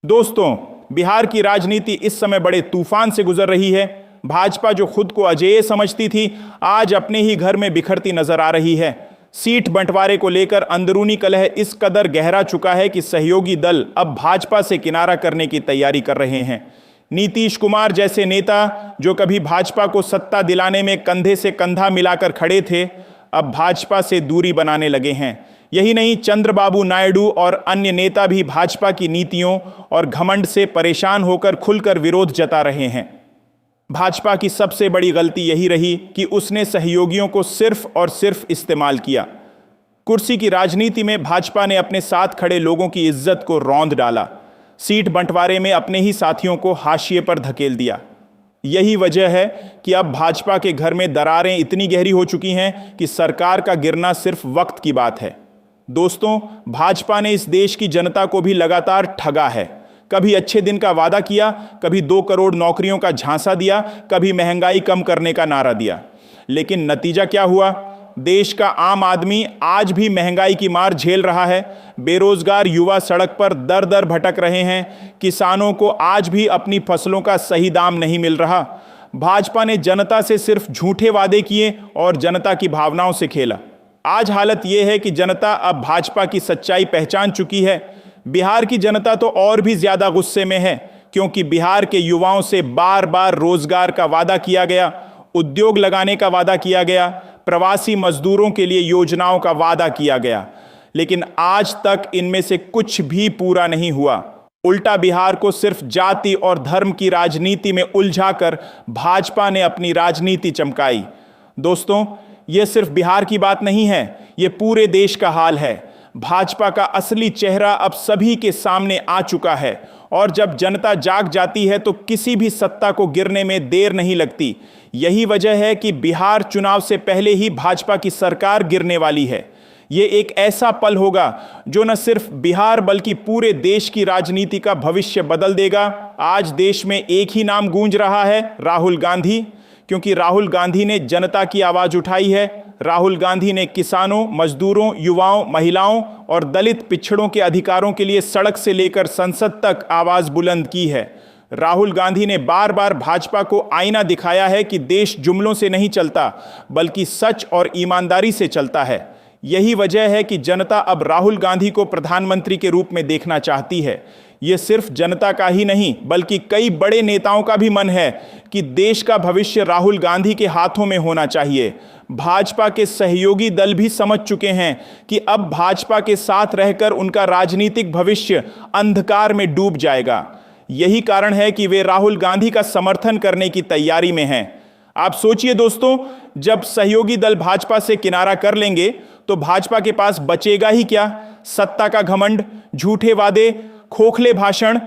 दोस्तों, बिहार की राजनीति इस समय बड़े तूफान से गुजर रही है। भाजपा जो खुद को अजेय समझती थी, आज अपने ही घर में बिखरती नजर आ रही है। सीट बंटवारे को लेकर अंदरूनी कलह इस कदर गहरा चुका है कि सहयोगी दल अब भाजपा से किनारा करने की तैयारी कर रहे हैं। नीतीश कुमार जैसे नेता जो कभी भाजपा को सत्ता दिलाने में कंधे से कंधा मिलाकर खड़े थे, अब भाजपा से दूरी बनाने लगे हैं। यही नहीं, चंद्रबाबू नायडू और अन्य नेता भी भाजपा की नीतियों और घमंड से परेशान होकर खुलकर विरोध जता रहे हैं। भाजपा की सबसे बड़ी गलती यही रही कि उसने सहयोगियों को सिर्फ और सिर्फ इस्तेमाल किया। कुर्सी की राजनीति में भाजपा ने अपने साथ खड़े लोगों की इज्जत को रौंद डाला। सीट बंटवारे में अपने ही साथियों को हाशिए पर धकेल दिया। यही वजह है कि अब भाजपा के घर में दरारें इतनी गहरी हो चुकी हैं कि सरकार का गिरना सिर्फ वक्त की बात है। दोस्तों, भाजपा ने इस देश की जनता को भी लगातार ठगा है। कभी अच्छे दिन का वादा किया, कभी 2 करोड़ नौकरियों का झांसा दिया, कभी महंगाई कम करने का नारा दिया। लेकिन नतीजा क्या हुआ? देश का आम आदमी आज भी महंगाई की मार झेल रहा है। बेरोजगार युवा सड़क पर दर दर भटक रहे हैं। किसानों को आज भी अपनी फसलों का सही दाम नहीं मिल रहा। भाजपा ने जनता से सिर्फ झूठे वादे किए और जनता की भावनाओं से खेला। आज हालत यह है कि जनता अब भाजपा की सच्चाई पहचान चुकी है। बिहार की जनता तो और भी ज्यादा गुस्से में है, क्योंकि बिहार के युवाओं से बार बार रोजगार का वादा किया गया, उद्योग लगाने का वादा किया गया, प्रवासी मजदूरों के लिए योजनाओं का वादा किया गया, लेकिन आज तक इनमें से कुछ भी पूरा नहीं हुआ। उल्टा बिहार को सिर्फ जाति और धर्म की राजनीति में उलझाकर भाजपा ने अपनी राजनीति चमकाई। दोस्तों, यह सिर्फ बिहार की बात नहीं है, यह पूरे देश का हाल है। भाजपा का असली चेहरा अब सभी के सामने आ चुका है, और जब जनता जाग जाती है तो किसी भी सत्ता को गिरने में देर नहीं लगती। यही वजह है कि बिहार चुनाव से पहले ही भाजपा की सरकार गिरने वाली है। ये एक ऐसा पल होगा जो न सिर्फ बिहार बल्कि पूरे देश की राजनीति का भविष्य बदल देगा। आज देश में एक ही नाम गूंज रहा है, राहुल गांधी, क्योंकि राहुल गांधी ने जनता की आवाज उठाई है। राहुल गांधी ने किसानों, मजदूरों, युवाओं, महिलाओं और दलित पिछड़ों के अधिकारों के लिए सड़क से लेकर संसद तक आवाज बुलंद की है। राहुल गांधी ने बार बार भाजपा को आईना दिखाया है कि देश जुमलों से नहीं चलता, बल्कि सच और ईमानदारी से चलता है। यही वजह है कि जनता अब राहुल गांधी को प्रधानमंत्री के रूप में देखना चाहती है। यह सिर्फ जनता का ही नहीं, बल्कि कई बड़े नेताओं का भी मन है कि देश का भविष्य राहुल गांधी के हाथों में होना चाहिए। भाजपा के सहयोगी दल भी समझ चुके हैं कि अब भाजपा के साथ रहकर उनका राजनीतिक भविष्य अंधकार में डूब जाएगा। यही कारण है कि वे राहुल गांधी का समर्थन करने की तैयारी में हैं। आप सोचिए दोस्तों, जब सहयोगी दल भाजपा से किनारा कर लेंगे तो भाजपा के पास बचेगा ही क्या? सत्ता का घमंड, झूठे वादे, खोखले भाषण।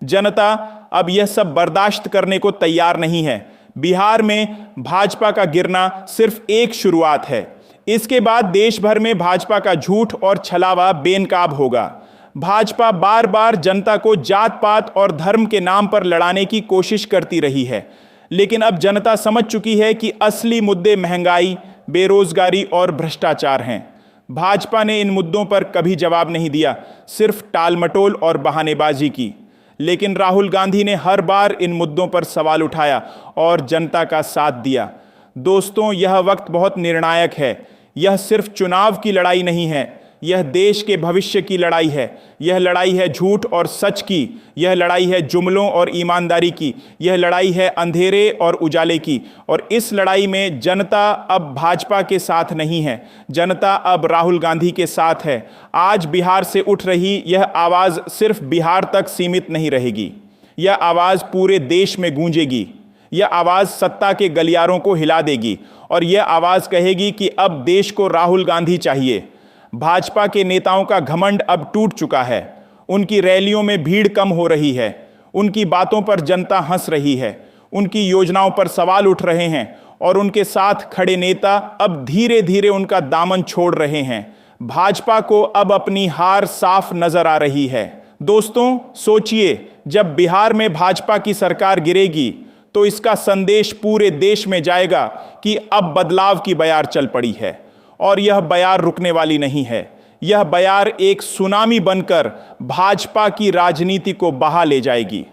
जनता अब यह सब बर्दाश्त करने को तैयार नहीं है। बिहार में भाजपा का गिरना सिर्फ एक शुरुआत है। इसके बाद देश भर में भाजपा का झूठ और छलावा बेनकाब होगा। भाजपा बार बार जनता को जात पात और धर्म के नाम पर लड़ाने की कोशिश करती रही है, लेकिन अब जनता समझ चुकी है कि असली मुद्दे महंगाई, बेरोजगारी और भ्रष्टाचार हैं। भाजपा ने इन मुद्दों पर कभी जवाब नहीं दिया, सिर्फ टालमटोल और बहानेबाजी की। लेकिन राहुल गांधी ने हर बार इन मुद्दों पर सवाल उठाया और जनता का साथ दिया। दोस्तों, यह वक्त बहुत निर्णायक है। यह सिर्फ चुनाव की लड़ाई नहीं है, यह देश के भविष्य की लड़ाई है। यह लड़ाई है झूठ और सच की, यह लड़ाई है जुमलों और ईमानदारी की, यह लड़ाई है अंधेरे और उजाले की। और इस लड़ाई में जनता अब भाजपा के साथ नहीं है, जनता अब राहुल गांधी के साथ है। आज बिहार से उठ रही यह आवाज़ सिर्फ बिहार तक सीमित नहीं रहेगी, यह आवाज़ पूरे देश में गूंजेगी। यह आवाज़ सत्ता के गलियारों को हिला देगी और यह आवाज़ कहेगी कि अब देश को राहुल गांधी चाहिए। भाजपा के नेताओं का घमंड अब टूट चुका है। उनकी रैलियों में भीड़ कम हो रही है, उनकी बातों पर जनता हंस रही है, उनकी योजनाओं पर सवाल उठ रहे हैं और उनके साथ खड़े नेता अब धीरे धीरे उनका दामन छोड़ रहे हैं। भाजपा को अब अपनी हार साफ नजर आ रही है। दोस्तों, सोचिए, जब बिहार में भाजपा की सरकार गिरेगी तो इसका संदेश पूरे देश में जाएगा कि अब बदलाव की बयार चल पड़ी है, और यह बयार रुकने वाली नहीं है। यह बयार एक सुनामी बनकर भाजपा की राजनीति को बहा ले जाएगी।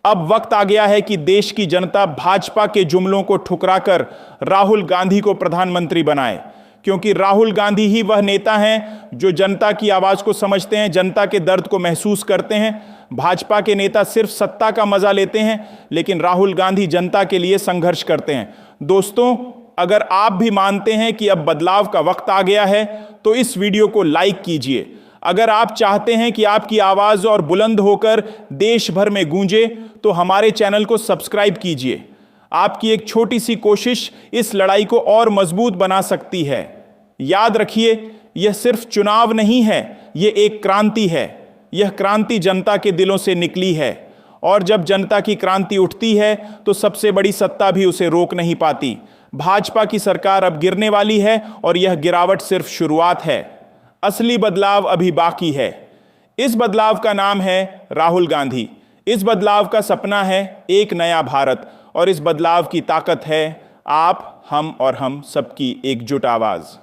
अब वक्त आ गया है कि देश की जनता भाजपा के जुमलों को ठुकराकर राहुल गांधी को प्रधानमंत्री बनाए, क्योंकि राहुल गांधी ही वह नेता हैं जो जनता की आवाज को समझते हैं, जनता के दर्द को महसूस करते हैं। भाजपा के नेता सिर्फ सत्ता का मजा लेते हैं, लेकिन राहुल गांधी जनता के लिए संघर्ष करते हैं। दोस्तों, अगर आप भी मानते हैं कि अब बदलाव का वक्त आ गया है तो इस वीडियो को लाइक कीजिए। अगर आप चाहते हैं कि आपकी आवाज और बुलंद होकर देश भर में गूंजे तो हमारे चैनल को सब्सक्राइब कीजिए। आपकी एक छोटी सी कोशिश इस लड़ाई को और मजबूत बना सकती है। याद रखिए, यह सिर्फ चुनाव नहीं है, यह एक क्रांति है। यह क्रांति जनता के दिलों से निकली है, और जब जनता की क्रांति उठती है तो सबसे बड़ी सत्ता भी उसे रोक नहीं पाती। भाजपा की सरकार अब गिरने वाली है और यह गिरावट सिर्फ शुरुआत है। असली बदलाव अभी बाकी है। इस बदलाव का नाम है राहुल गांधी। इस बदलाव का सपना है एक नया भारत, और इस बदलाव की ताकत है आप, हम और हम सबकी एकजुट आवाज।